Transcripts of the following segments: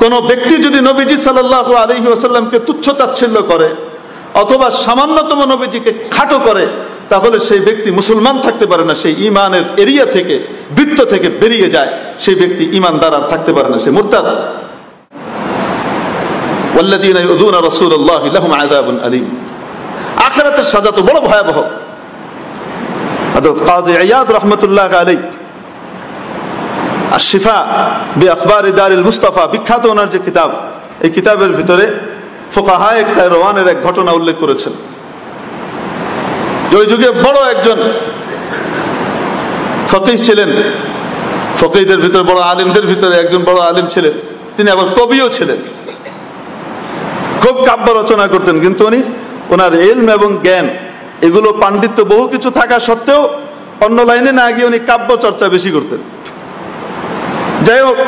কোন ব্যক্তি যদি নবীজি সাল্লাল্লাহু আলাইহি ওয়াসাল্লামকে তুচ্ছ-তাচ্ছিল্য করে অথবা সামান্যতম নবীজিকে খাটো করে, তাহলে সেই ব্যক্তি মুসলমান থাকতে পারে না, সেই ঈমানের এরিয়া থেকে, বৃত্ত থেকে বেরিয়ে যায়, সেই ব্যক্তি ঈমানদার আর থাকতে পারে না, সে মুরতাদ। ওয়াল্লাযীনা ইউযুনা রাসূলাল্লাহি লাহুম আযাবুন আলীম। আখিরাতের সাজা তো বড় ভয়াবহ। হযরত কাজী ইয়াদ রাহমাতুল্লাহি আলাইহি আশ-শিফা বিআখবারি দারিল মুস্তাফা, বিখ্যাত ওনার যে কিতাব, এই কিতাবের ভিতরে ফুকাহায়ে কায়রওয়ানের এক ঘটনা উল্লেখ করেছেন। ওই যুগে বড় একজন ফকিহ ছিলেন, ফকিহদের ভিতরে বড় আলিমদের ভিতরে একজন বড় আলিম ছিলেন, তিনি আবার কবিও ছিলেন, খুব কাব্য রচনা করতেন। কিন্তু উনি ওনার ইলম এবং জ্ঞান এগুলো পাণ্ডিত্য বহু কিছু থাকা সত্ত্বেও অন্য লাইনে না গিয়ে উনি কাব্য চর্চা বেশি করতেন। যাই হোক,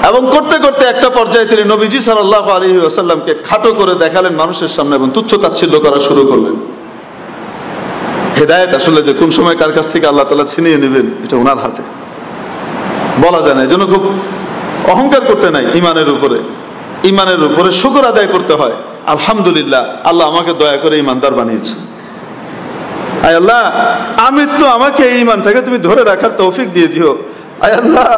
এবং করতে করতে একটা পর্যায়ে তিনি নবীজি সাল্লাল্লাহু আলাইহি ওয়াসাল্লামকে খাটো করে দেখালেন মানুষের সামনে এবং তুচ্ছ-তাচ্ছিল্য করা শুরু করলেন। হেদায়েত আসলে যে কোন সময় কার কাছ থেকে আল্লাহ তাআলা ছিনিয়ে নেবেন এটা ওনার হাতে, বলা যায় না। এজন্য খুব অহংকার করতে নাই, ইমানের উপরে শুকর আদায় করতে হয়। আলহামদুলিল্লাহ, আল্লাহ আমাকে দয়া করে ইমানদার বানিয়েছে। আয় আল্লাহ, আমাকে এই ইমানটাকে তুমি ধরে রাখার তৌফিক দিয়ে দিও। আয় আল্লাহ,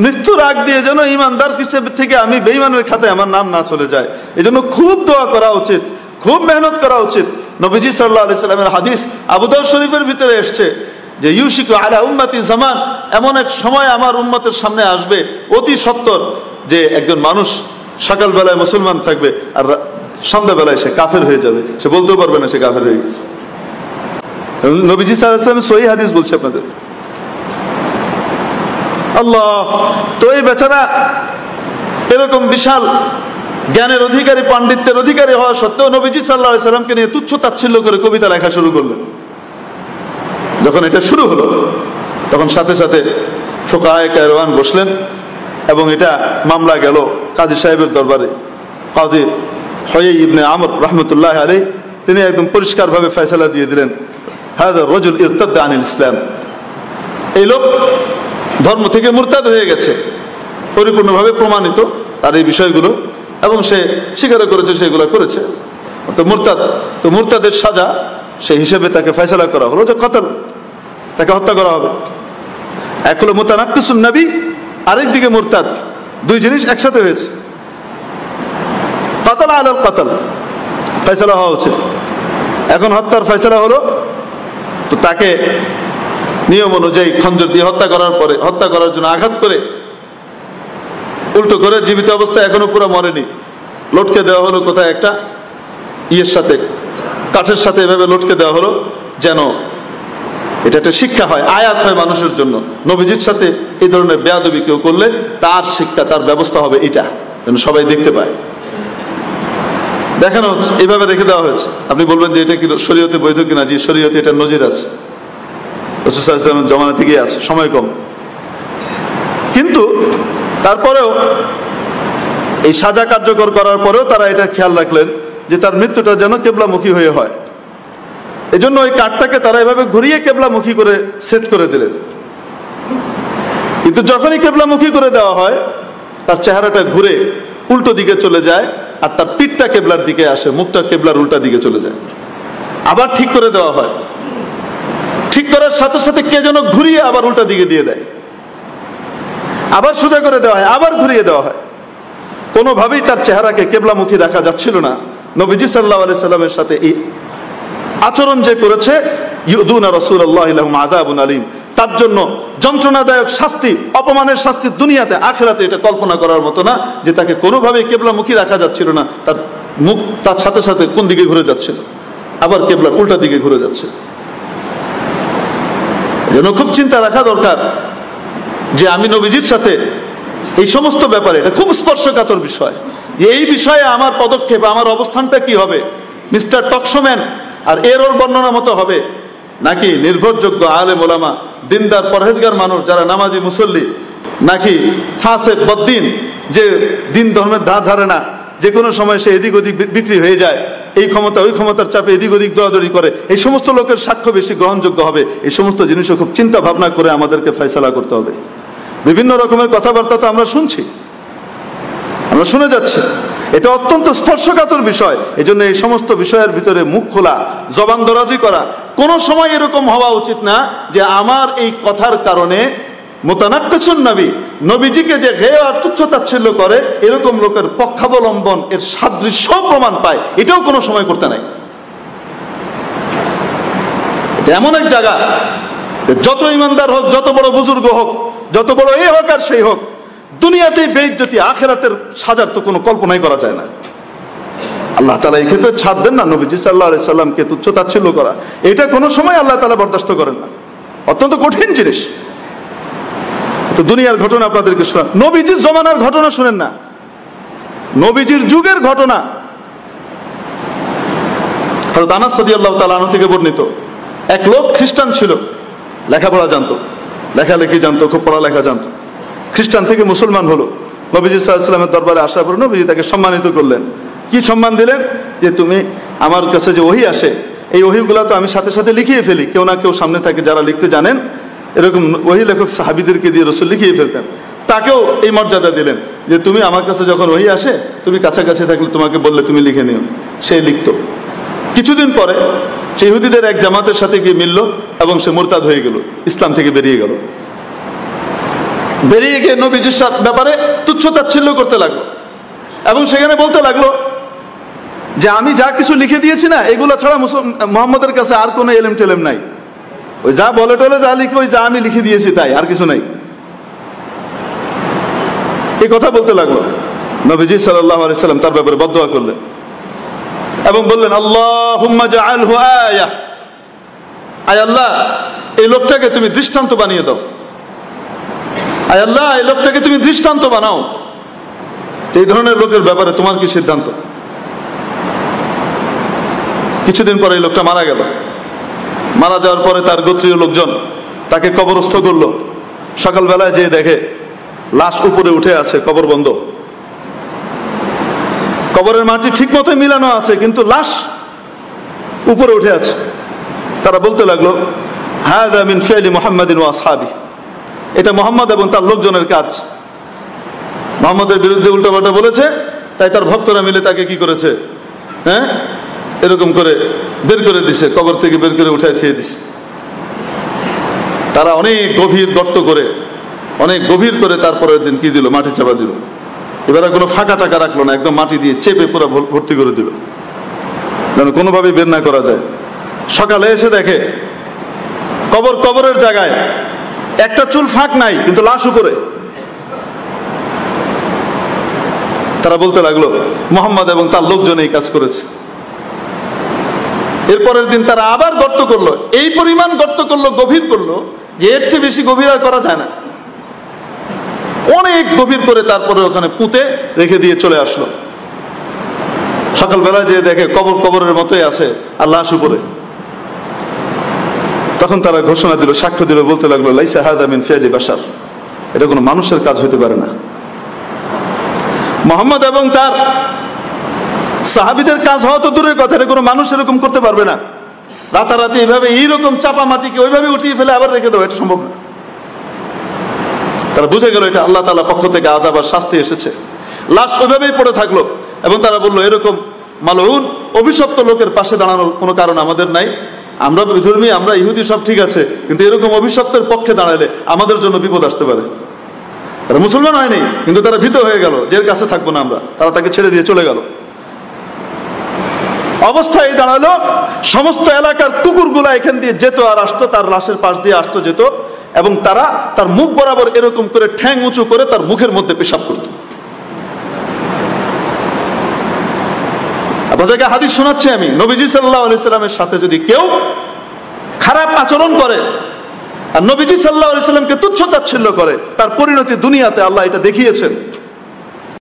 মৃত্যুর আগ দিয়ে যেন ইমানদার হিসেবে থেকে আমি বেঈমানের খাতায় আমার নাম না চলে যায়। এজন্য খুব দোয়া করা উচিত, খুব মেহনত করা উচিত। নবীজি সাল্লাল্লাহু আলাইহি সাল্লামের হাদিস আবু দাউদ শরীফের ভিতরে এসেছে যে ইউশিকু আলা উম্মতি জামান, এমন এক সময় আমার উম্মতের সামনে আসবে অতি সত্বর যে একজন মানুষ সকালবেলায় মুসলমান থাকবে আর সন্ধ্যাবেলায় সে কাফের হয়ে যাবে, সে বলতেও পারবে না সে কাফের হয়ে গেছে। নবীজি সাল্লাল্লাহু আলাইহি সাল্লাম সহিহ হাদিস বলছে আপনাদের। আল্লাহ, তো এই বেচারা এরকম বিশাল জ্ঞানের অধিকারী, পাণ্ডিত্যের অধিকারী হওয়া সত্ত্বেও নবীজি সাল্লাল্লাহু আলাইহি সাল্লামকে নিয়ে তুচ্ছ-তাচ্ছিল্য করে কবিতা লেখা শুরু করলেন। যখন এটা শুরু হলো তখন সাথে সাথে ফুকাহায়ে কায়রওয়ান বসলেন এবং এটা মামলা গেল কাজী সাহেবের দরবারে। কাজী হুয়াই ইবনে আমর রাহমাতুল্লাহি আলাইহি তিনি একদম পরিষ্কারভাবে ফয়সালা দিয়ে দিলেন, হাযা রাজুল ইরতাদা আনিল ইসলাম, এই লোক ধর্ম থেকে মুরতাদ হয়ে গেছে, পরিপূর্ণভাবে প্রমাণিত তার এই বিষয়গুলো, এবং সে স্বীকার করেছে সেগুলো করেছে, তো মুরতাদ। তো মুরতাদের সাজা সেই হিসেবে তাকে ফয়সালা করা হলো যে কতল, তাকে হত্যা করা হবে। এক হলো মুতানাক্কিসুন নবী, আরেকদিকে মুরতাদ, দুই জিনিস একসাথে হয়েছে। কতল আলাল কতল ফয়সালা হওয়া উচিত। এখন হত্যার ফয়সালা হলো, তো তাকে নিয়ম অনুযায়ী খঞ্জর দিয়ে হত্যা করার পরে, হত্যা করার জন্য আঘাত করে উল্টো করে জীবিত অবস্থায় এখনো পুরো মরেনি, লটকে দেওয়া হলো কোথায় একটা ইয়ের সাথে, কাঠের সাথে এভাবে লটকে দেওয়া হলো, যেন এটা একটা শিক্ষা হয়, আয়াত হয় মানুষের জন্য। নবীজির সাথে এই ধরনের বেয়াদবি কেউ করলে তার শিক্ষা, তার ব্যবস্থা হবে এটা, যেন সবাই দেখতে পায়। দেখানো হচ্ছে, এইভাবে রেখে দেওয়া হয়েছে। আপনি বলবেন যে এটা কি শরীয়তে বৈধ কিনা? জি, শরীয়তে এটার নজির আছে, রাসূল সাল্লাল্লাহু আলাইহি ওয়াসাল্লামের জমানা থেকেই আছে, সময় কম। কিন্তু তারপরেও এই সাজা কার্যকর করার পরেও তারা এটা খেয়াল রাখলেন যে তার মৃত্যুটা যেন কেবলামুখী হয়ে হয়। এজন্য ওই কাঠটাকে তারা এভাবে ঘুরিয়ে কেবলামুখী করে সেট করে দিলেন। কিন্তু যখনই কেবলামুখী করে দেওয়া হয় তার চেহারাটা ঘুরে উল্টো দিকে চলে যায়, আর তার পিঠটা কেবলার দিকে আসে, মুখটা কেবলার উল্টা দিকে চলে যায়। আবার ঠিক করে দেওয়া হয়, ঠিক করার সাথে সাথে কে যেন ঘুরিয়ে আবার উল্টা দিকে দিয়ে দেয়, আবার সোজা করে দেওয়া হয়, আবার ঘুরিয়ে দেওয়া হয়। কোনোভাবেই তার চেহারাকে কেবলামুখী রাখা যাচ্ছিল না। নবীজি সাল্লাল্লাহু আলাইহি সাল্লামের সাথে এই আচরণ যে করেছে, ইউদুনা রাসূলুল্লাহি লাহুম আযাবুন আলীম, তার জন্য যন্ত্রণাদায়ক শাস্তি, অপমানের শাস্তি দুনিয়াতে, আখিরাতে এটা কল্পনা করার মতো না, যে তাকে কোনোভাবেই কেবলামুখী রাখা যাচ্ছিল না। তার মুখ তার সাথে সাথে কোন দিকে ঘুরে যাচ্ছিল, আবার কেবলার উল্টা দিকে ঘুরে যাচ্ছে। এজন্য খুব চিন্তা রাখা দরকার যে আমি নবীজির সাথে এই সমস্ত ব্যাপারে, এটা খুব স্পর্শকাতর বিষয়, যে এই বিষয়ে আমার পদক্ষেপ, আমার অবস্থানটা কি হবে। মিস্টার টকশোম্যান আর এর ওর বর্ণনা মতো হবে, নাকি নির্ভরযোগ্য আলেম ওলামা, দিনদার পরহেজগার মানুষ যারা নামাজি মুসল্লি, নাকি ফাসেক বদ্দিন যে দিন ধর্মের ধার ধারে না, যে কোনো সময় সে এদিক ওদিক বিক্রি হয়ে যায়, এই ক্ষমতা ওই ক্ষমতার চাপে এদিক ওদিক দৌড়াদৌড়ি করে, এই সমস্ত লোকের সাক্ষ্য বেশি গ্রহণযোগ্য হবে। এই সমস্ত জিনিসও খুব চিন্তা ভাবনা করে আমাদেরকে ফয়সালা করতে হবে। বিভিন্ন রকমের কথাবার্তা তো আমরা শুনছি, আমরা শুনে যাচ্ছি। এটা অত্যন্ত স্পর্শকাতর বিষয়। এই জন্য এই সমস্ত বিষয়ের ভিতরে মুখ খোলা, জবান দরাজি করা কোনো সময় এরকম হওয়া উচিত না যে আমার এই কথার কারণে মুতানাক্কিসুন নবী, নবীজিকে যে হেয় আর তুচ্ছ-তাচ্ছিল্য করে এরকম লোকের পক্ষাবলম্বন এর সাদৃশ্য প্রমাণ পায়, এটাও কোনো সময় করতে নাই। এটা এমন এক জায়গা, যত ইমানদার হোক, যত বড় বুজুর্গ হোক, যত বড় এই হোক আর সেই হোক, দুনিয়াতেই বেইজ্জতি, আখিরাতের সাজার তো কোনো কল্পনাই করা যায় না। আল্লাহ তাআলা এই ক্ষেত্রে ছাড় দেন না। নবীজি সাল্লাল্লাহু আলাইহি সাল্লামকে তুচ্ছ-তাচ্ছিল্য করা, এটা কোনো সময় আল্লাহ তাআলা বরদাস্ত করেন না। অত্যন্ত কঠিন জিনিস। তো দুনিয়ার ঘটনা আপনাদেরকে শোনা, নবীজির জমানার ঘটনা শুনেন না, নবীজির যুগের ঘটনা। হযরত আনাস রাদিয়াল্লাহু তাআলা আনহু থেকে বর্ণিত, এক লোক খ্রিস্টান ছিল, লেখাপড়া জানতো, লেখালেখি জানতো, খুব পড়ালেখা জানতো। খ্রিস্টান থেকে মুসলমান হলো। নবীজি সাল্লাল্লাহু আলাইহি ওয়াসাল্লামের দরবারে আসার পর নবীজি তাকে সম্মানিত করলেন। কি সম্মান দিলেন? যে তুমি আমার কাছে যে ওহী আসে, এই ওহীগুলো তো আমি সাথে সাথে লিখিয়ে ফেলি, কেউ না কেউ সামনে থাকে যারা লিখতে জানেন, এরকম ওহী লেখক সাহাবীদেরকে দিয়ে রাসূল লিখিয়ে ফেলতেন। তাকেও এই মর্যাদা দিলেন যে তুমি আমার কাছে যখন ওহী আসে, তুমি কাছাকাছি থাকলে তোমাকে বললে তুমি লিখে নিও। সে লিখতো। কিছুদিন পরে সে ইহুদিদের এক জামাতের সাথে গিয়ে মিলল এবং সে মুরতাদ হয়ে গেল, ইসলাম থেকে বেরিয়ে গেল। বেরিয়ে গিয়ে নবীজির ব্যাপারে তুচ্ছ-তাচ্ছিল্য করতে লাগলো এবং সেখানে বলতে লাগলো যে আমি যা কিছু লিখে দিয়েছি না, এগুলো ছাড়া মুহাম্মদের কাছে আর কোনো এলেম টেলেম নাই। ওই যা বলে টলে যা লিখে, ওই যা আমি লিখে দিয়েছি তাই, আর কিছু নাই। এই কথা বলতে লাগলো। নবীজি সাল্লাল্লাহু আলাইহি সাল্লাম তার ব্যাপারে বদদুয়া করলেন এবং বললেন, আল্লাহুম্মা জাআলহু আয়া, আয় আল্লাহ এই লোকটাকে তুমি দৃষ্টান্ত বানিয়ে দাও, আয় আল্লাহ এই লোকটাকে তুমি দৃষ্টান্ত বানাও। এই ধরনের লোকের ব্যাপারে তোমার কি সিদ্ধান্ত? কিছুদিন পরে এই লোকটা মারা গেল। মারা যাওয়ার পরে তার গোত্রীয় লোকজন তাকে কবরস্থ করলো। সকালবেলায় যেয়ে দেখে লাশ উপরে উঠে আছে, কবর বন্ধ। কবরের মাটি ঠিক মতো মিলানো আছে, কিন্তু লাশ উপরে উঠে আছে। তারা বলতে লাগলো, হাযা মিন ফি'লি মুহাম্মাদিন ওয়া আসহাবিহি, এটা মুহাম্মদ এবং তার লোকজনের কাজ। মুহাম্মদের বিরুদ্ধে উল্টাপাল্টা বলেছে, তাই তার ভক্তরা মিলে তাকে কি করেছে, হ্যাঁ, এরকম করে বের করে দিছে, কবর থেকে বের করে উঠায় থিয়ে দিছে। তারা অনেক গভীর গর্ত করে, অনেক গভীর করে তারপরের দিন কি দিল, মাটি চাপা দিল। এবার কোনো ফাঁকা টাকা রাখলো না, একদম মাটি দিয়ে চেপে পুরো ভর্তি করে দিল, যেন কোনোভাবেই বের না করা যায়। সকালে এসে দেখে কবরের জায়গায় একটা চুল ফাঁক নাই, কিন্তু লাশ উপরে। তারা বলতে লাগলো, মুহাম্মদ এবং তার লোকজন এই কাজ করেছে। এরপরের দিন তারা আবার গর্ত করলো, এই পরিমাণ গর্ত করলো, গভীর করলো যে এর চেয়ে বেশি গভীর আর করা যায় না। অনেক গভীর করে তারপরে ওখানে পুঁতে রেখে দিয়ে চলে আসলো। সকালবেলা যে দেখে কবরের মতোই আছে আর লাশ উপরে। তখন তারা ঘোষণা দিল, সাক্ষ্য দিল, বলতে লাগলো, লাইসা হাযা মিন ফি'লি বাশার, এটা কোনো মানুষের কাজ হতে পারে না। মুহাম্মদ এবং তার সাহাবীদের কাজ হওয়া তো দূরের কথা, এটা কোনো মানুষ এরকম করতে পারবে না। রাতারাতি এইভাবে এইরকম চাপা মাটিকে ওইভাবে উঠিয়ে ফেলে আবার রেখে দেওয়া, এটা সম্ভব না। তারা বুঝে গেল এটা আল্লাহ তাআলার পক্ষ থেকে আযাব আর শাস্তি এসেছে। লাশ ওইভাবেই পড়ে থাকলো এবং তারা বললো, এরকম মালউন অভিশপ্ত লোকের পাশে দাঁড়ানোর কোনো কারণ আমাদের নাই। আমরা বিধর্মী, আমরা ইহুদি, সব ঠিক আছে, কিন্তু এরকম অভিশপ্তের পক্ষে দাঁড়ালে আমাদের জন্য বিপদ আসতে পারে। তারা মুসলমান হয়নি, কিন্তু তারা ভীত হয়ে গেল, যে কাছে থাকবো না আমরা। তারা তাকে ছেড়ে দিয়ে চলে গেল। অবস্থা এই দাঁড়ালো, সমস্ত এলাকার কুকুরগুলা এখান দিয়ে যেত আর আসতো, তার লাশের পাশ দিয়ে আসতো যেত, এবং তারা তার মুখ বরাবর এরকম করে ঠ্যাং উঁচু করে তার মুখের মধ্যে পেশাব করত। আপনাদেরকে হাদিস শোনাচ্ছি আমি, নবীজি সাল্লাল্লাহু আলাইহি সাল্লামের সাথে যদি কেউ খারাপ আচরণ করে আর নবীজি সাল্লাল্লাহু আলাইহি সাল্লামকে তুচ্ছ-তাচ্ছিল্য করে, তার পরিণতি দুনিয়াতে আল্লাহ এটা দেখিয়েছেন।